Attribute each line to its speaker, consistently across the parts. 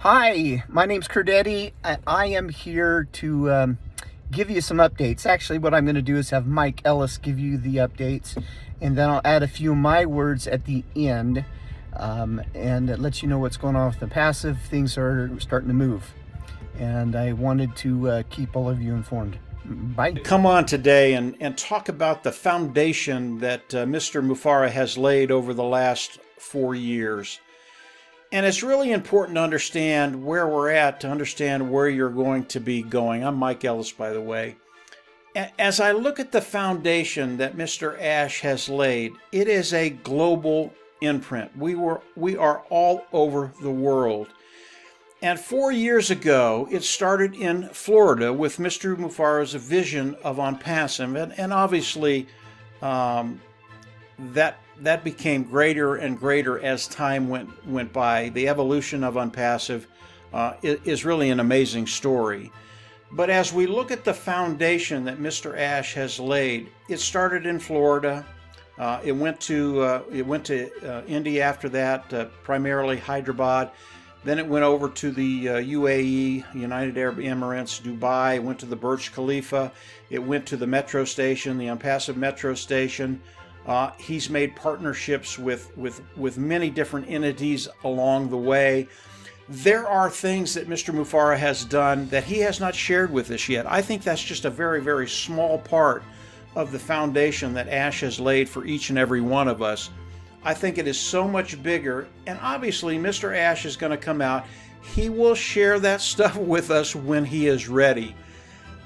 Speaker 1: Hi, my name's CurtEddy. I am here to give you some updates. Actually, what I'm going to do is have Mike Ellis give you the updates, and then I'll add a few of my words at the end, and it lets you know what's going on with the passive. Things are starting to move, and I wanted to keep all of you informed. Bye.
Speaker 2: Come on today and talk about the foundation that Mr. Mufareh has laid over the last 4 years. And it's really important to understand where we're at, to understand where you're going to be going. I'm Mike Ellis, by the way. As I look at the foundation that Mr. Ash has laid, it is a global imprint. We are all over the world. And 4 years ago, it started in Florida with Mr. Mufareh's vision of ONPASSIVE, and obviously that became greater and greater as time went by. The evolution of ONPASSIVE is really an amazing story. But as we look at the foundation that Mr. Ash has laid, it started in Florida. It went to India after that, primarily Hyderabad. Then it went over to the UAE, United Arab Emirates, Dubai. It went to the Burj Khalifa. It went to the metro station, the ONPASSIVE metro station. He's made partnerships with many different entities along the way. There are things that Mr. Mufareh has done that he has not shared with us yet. I think that's just a very, very small part of the foundation that Ash has laid for each and every one of us. I think it is so much bigger, and obviously Mr. Ash is going to come out. He will share that stuff with us when he is ready.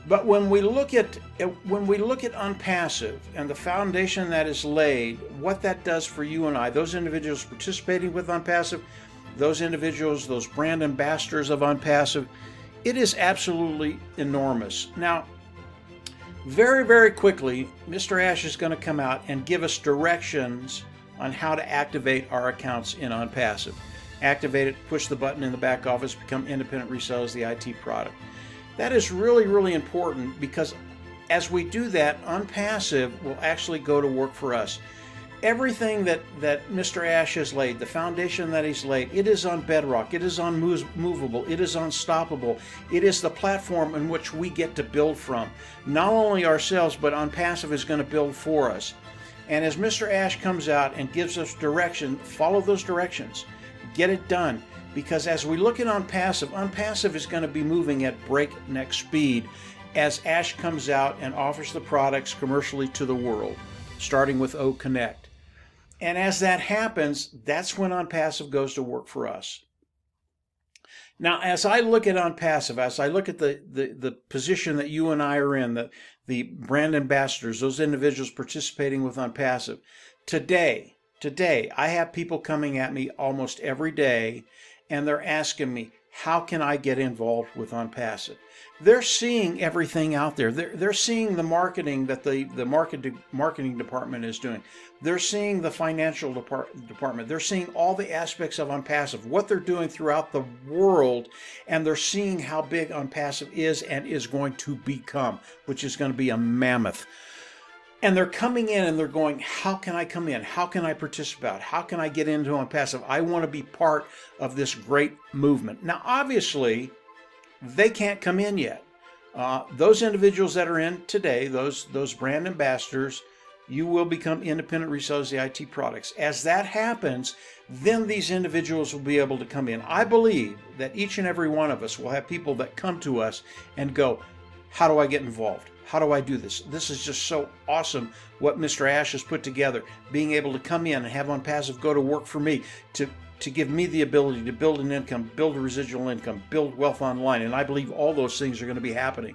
Speaker 2: But when we look at ONPASSIVE and the foundation that is laid, what that does for you and I, those individuals participating with ONPASSIVE, those individuals, those brand ambassadors of ONPASSIVE, it is absolutely enormous. Now, very, very quickly, Mr. Ash is going to come out and give us directions on how to activate our accounts in ONPASSIVE. Activate it, push the button in the back office, become independent resellers of the IT product. That is really, really important, because as we do that, ONPASSIVE will actually go to work for us. Everything that Mr. Ash has laid, the foundation that he's laid, it is on bedrock, it is unmovable, it is unstoppable. It is the platform in which we get to build from. Not only ourselves, but ONPASSIVE is going to build for us. And as Mr. Ash comes out and gives us direction, follow those directions. Get it done. Because as we look at ONPASSIVE, ONPASSIVE is going to be moving at breakneck speed as Ash comes out and offers the products commercially to the world, starting with O Connect. And as that happens, that's when ONPASSIVE goes to work for us. Now, as I look at ONPASSIVE, as I look at the position that you and I are in, the brand ambassadors, those individuals participating with ONPASSIVE, today, I have people coming at me almost every day, and they're asking me, how can I get involved with ONPASSIVE? They're seeing everything out there. They're seeing the marketing that the marketing department is doing. They're seeing the financial department. They're seeing all the aspects of ONPASSIVE, what they're doing throughout the world, and they're seeing how big ONPASSIVE is and is going to become, which is going to be a mammoth. And they're coming in and they're going, how can I come in? How can I participate? How can I get into ONPASSIVE? I want to be part of this great movement. Now, obviously, they can't come in yet. Those individuals that are in today, those brand ambassadors, you will become independent resellers of the IT products. As that happens, then these individuals will be able to come in. I believe that each and every one of us will have people that come to us and go, how do I get involved? How do I do this? This is just so awesome what Mr. Ash has put together, being able to come in and have ONPASSIVE go to work for me, to give me the ability to build an income, build a residual income, build wealth online. And I believe all those things are going to be happening.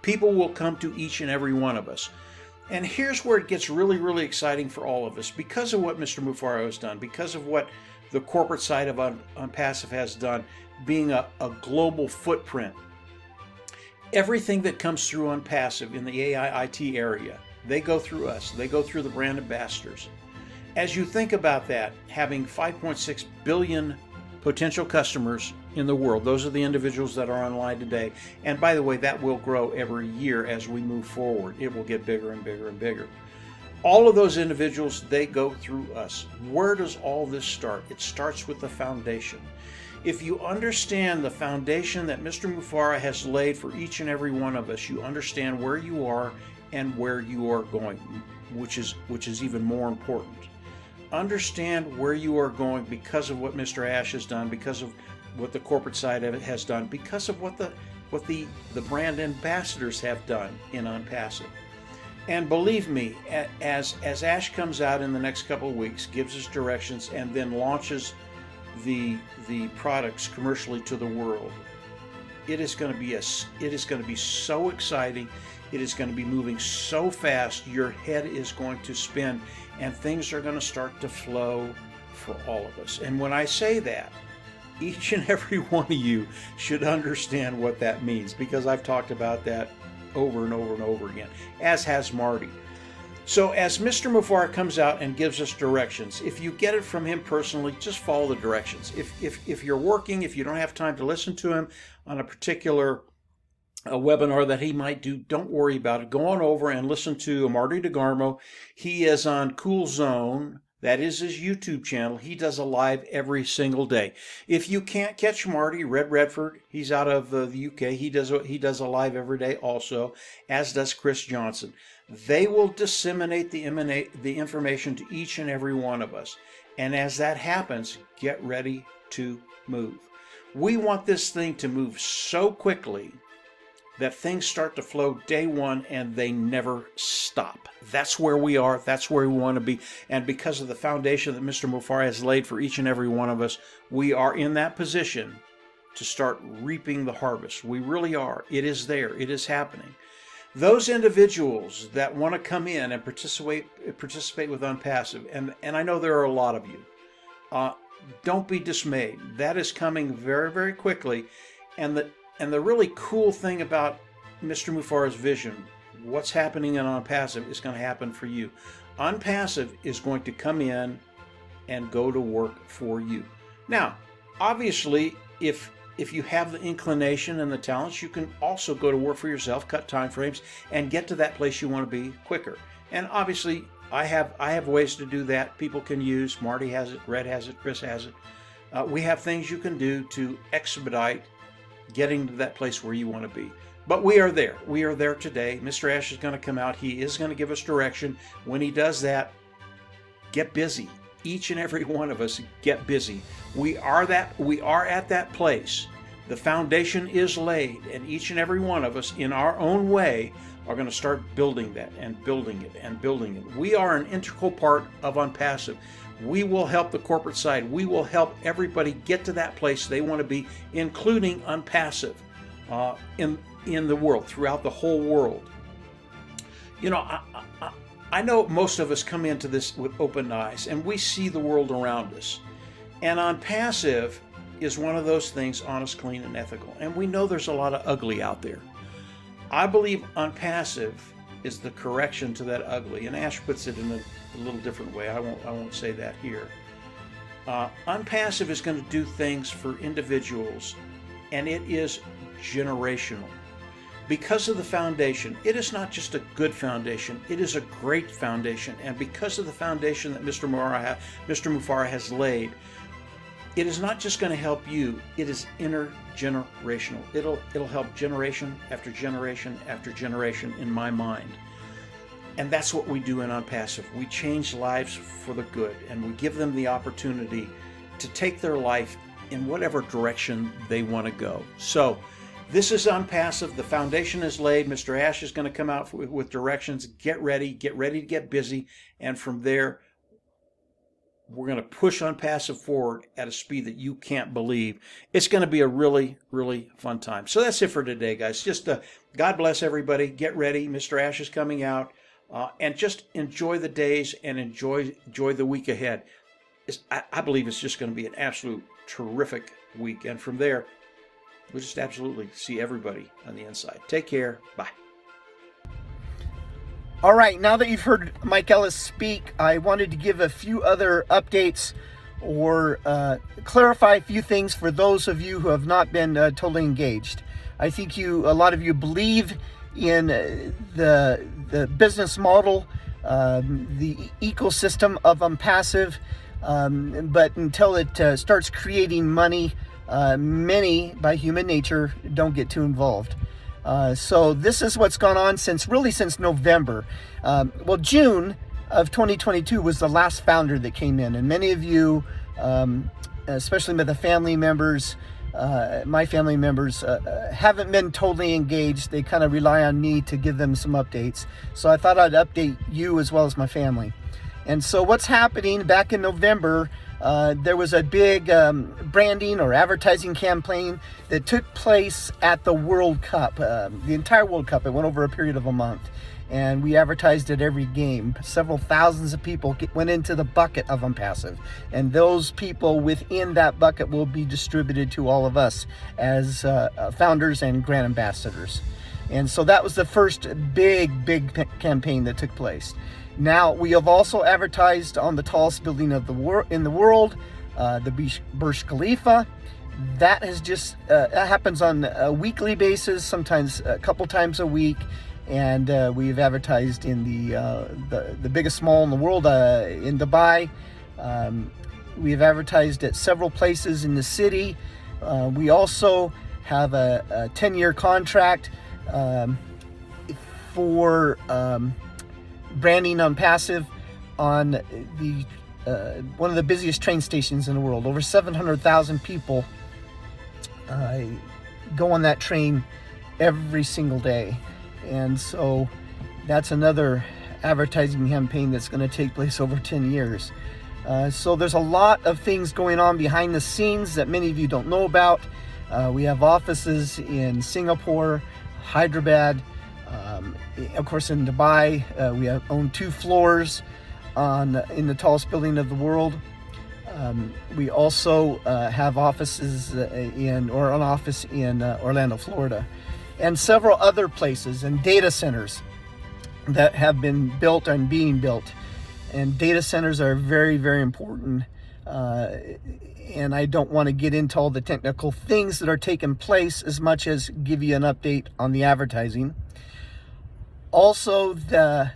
Speaker 2: People will come to each and every one of us. And here's where it gets really, really exciting for all of us. Because of what Mr. Mufareh has done, because of what the corporate side of ONPASSIVE has done, being a global footprint, everything that comes through ONPASSIVE in the AI IT area, they go through us. They go through the brand ambassadors. As you think about that, having 5.6 billion potential customers in the world, those are the individuals that are online today. And by the way, that will grow every year as we move forward. It will get bigger and bigger and bigger. All of those individuals, they go through us. Where does all this start? It starts with the foundation. If you understand the foundation that Mr. Mufara has laid for each and every one of us, you understand where you are and where you are going, which is even more important. Understand where you are going because of what Mr. Ash has done, because of what the corporate side of it has done, because of what the brand ambassadors have done in ONPASSIVE. And believe me, as Ash comes out in the next couple of weeks, gives us directions, and then launches the products commercially to the world, it is going to be so exciting. It is going to be moving so fast. Your head is going to spin, and things are going to start to flow for all of us. And when I say that, each and every one of you should understand what that means, because I've talked about that over and over and over again, as has Marty. So as Mr. Mufara comes out and gives us directions, if you get it from him personally, just follow the directions. If you're working, if you don't have time to listen to him on a particular webinar that he might do, don't worry about it. Go on over and listen to Marty DeGarmo. He is on Cool Zone. That is his YouTube channel. He does a live every single day. If you can't catch Marty, Red Redford, he's out of the UK. He does a live every day also, as does Chris Johnson. They will disseminate the information to each and every one of us. And as that happens, get ready to move. We want this thing to move so quickly that things start to flow day one and they never stop. That's where we are. That's where we want to be. And because of the foundation that Mr. Mufara has laid for each and every one of us, we are in that position to start reaping the harvest. We really are. It is there. It is happening. Those individuals that want to come in and participate with ONPASSIVE, and I know there are a lot of you, don't be dismayed. That is coming very, very quickly. And the really cool thing about Mr. Mufara's vision, what's happening in ONPASSIVE, is going to happen for you. ONPASSIVE is going to come in and go to work for you. Now, obviously, if you have the inclination and the talents, you can also go to work for yourself, cut time frames, and get to that place you want to be quicker. And obviously, I have ways to do that. People can use. Marty has it, Red has it, Chris has it. We have things you can do to expedite getting to that place where you want to be. But we are there. We are there today. Mr. Ash is going to come out. He is going to give us direction. When he does that, get busy. Each and every one of us get busy. We are at that place. The foundation is laid, and each and every one of us in our own way are going to start building that and building it and building it. We are an integral part of ONPASSIVE. We will help the corporate side. We will help everybody get to that place they want to be, including ONPASSIVE in the world, throughout the whole world. You know, I know most of us come into this with open eyes, and we see the world around us. And ONPASSIVE is one of those things, honest, clean, and ethical. And we know there's a lot of ugly out there. I believe ONPASSIVE is the correction to that ugly. And Ash puts it in a little different way. I won't say that here. ONPASSIVE is going to do things for individuals, and it is generational. Because of the foundation, it is not just a good foundation, it is a great foundation. And because of the foundation that Mr. Mufara has laid, it is not just going to help you, it is intergenerational. It'll help generation after generation after generation in my mind. And that's what we do in ONPASSIVE. We change lives for the good, and we give them the opportunity to take their life in whatever direction they want to go. So this is ONPASSIVE. The foundation is laid. Mr. Ash is going to come out with directions. Get ready to get busy. And from there, we're going to push ONPASSIVE forward at a speed that you can't believe. It's going to be a really, really fun time. So that's it for today, guys. Just God bless everybody. Get ready. Mr. Ash is coming out. And just enjoy the days and enjoy the week ahead. I believe it's just going to be an absolute terrific week. And from there, we'll just absolutely see everybody on the inside. Take care. Bye.
Speaker 1: All right, now that you've heard Mike Ellis speak, I wanted to give a few other updates or clarify a few things for those of you who have not been totally engaged. I think a lot of you believe in the business model, the ecosystem of ONPASSIVE, but until it starts creating money, many, by human nature, don't get too involved. So this is what's gone on since November. Well, June of 2022 was the last founder that came in, and many of you, especially with the family members, my family members, haven't been totally engaged. They kind of rely on me to give them some updates. So I thought I'd update you as well as my family. And so what's happening, back in November, there was a big branding or advertising campaign that took place at the World Cup, the entire World Cup. It went over a period of a month, and we advertised at every game. Several thousands of people went into the bucket of ONPASSIVE, and those people within that bucket will be distributed to all of us as founders and grant ambassadors. And so that was the first big campaign that took place. Now, we have also advertised on the tallest building of in the world, the Burj Khalifa. That has just that happens on a weekly basis, sometimes a couple times a week. And we've advertised in the biggest mall in the world, in Dubai. We've advertised at several places in the city. We also have a 10-year contract for branding ONPASSIVE on the one of the busiest train stations in the world. Over 700,000 people go on that train every single day. And so that's another advertising campaign that's going to take place over 10 years. So there's a lot of things going on behind the scenes that many of you don't know about. We have offices in Singapore, Hyderabad, of course in Dubai. We own 2 floors in the tallest building of the world. We also have offices an office in Orlando, Florida, and several other places and data centers that have been built and being built. And data centers are very, very important. And I don't want to get into all the technical things that are taking place as much as give you an update on the advertising. Also, the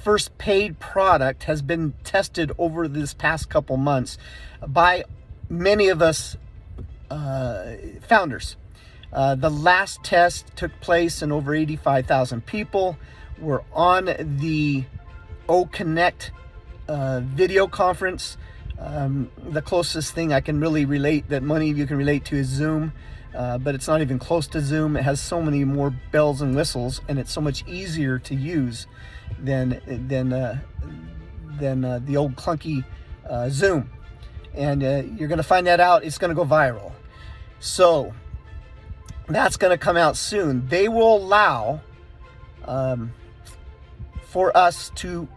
Speaker 1: first paid product has been tested over this past couple months by many of us founders. The last test took place and over 85,000 people were on the Connect video conference. The closest thing I can really relate, that many of you can relate to, is Zoom. But it's not even close to Zoom. It has so many more bells and whistles, and it's so much easier to use than the old clunky Zoom. And you're going to find that out. It's going to go viral. So that's going to come out soon. They will allow for us to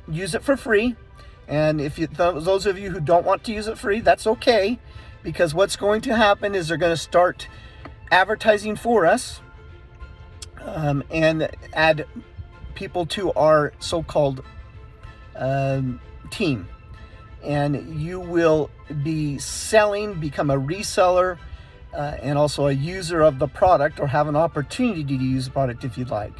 Speaker 1: use it for free. And if those of you who don't want to use it free, that's okay. Because what's going to happen is they're going to start advertising for us and add people to our so-called team. And you will be become a reseller and also a user of the product, or have an opportunity to use the product if you'd like.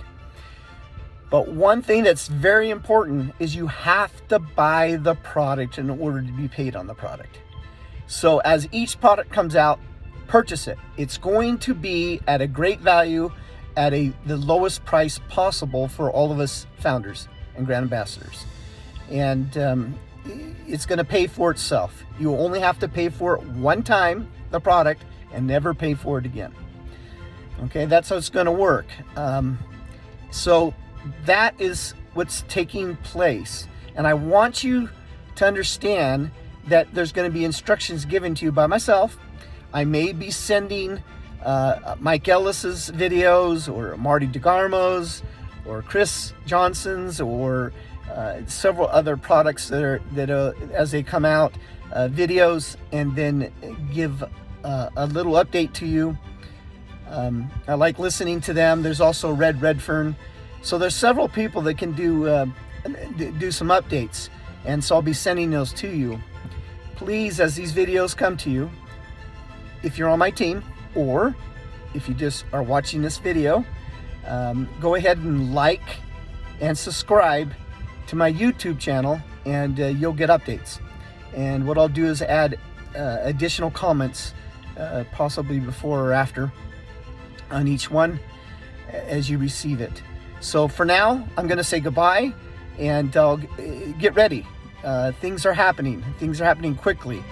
Speaker 1: But one thing that's very important is you have to buy the product in order to be paid on the product. So as each product comes out, purchase it. It's going to be at a great value, at the lowest price possible for all of us founders and grant ambassadors. And it's going to pay for itself. You only have to pay for it one time, the product, and never pay for it again. Okay, that's how it's going to work. So that is what's taking place. And I want you to understand that there's going to be instructions given to you by myself. I may be sending Mike Ellis's videos, or Marty DeGarmo's, or Chris Johnson's, or several other products that as they come out, videos, and then give a little update to you. I like listening to them. There's also Red Redfern. So there's several people that can do some updates, and so I'll be sending those to you. Please, as these videos come to you, if you're on my team, or if you just are watching this video, go ahead and like and subscribe to my YouTube channel, and you'll get updates. And what I'll do is add additional comments possibly before or after on each one as you receive it. So for now, I'm going to say goodbye, and get ready. Things are happening. Things are happening quickly.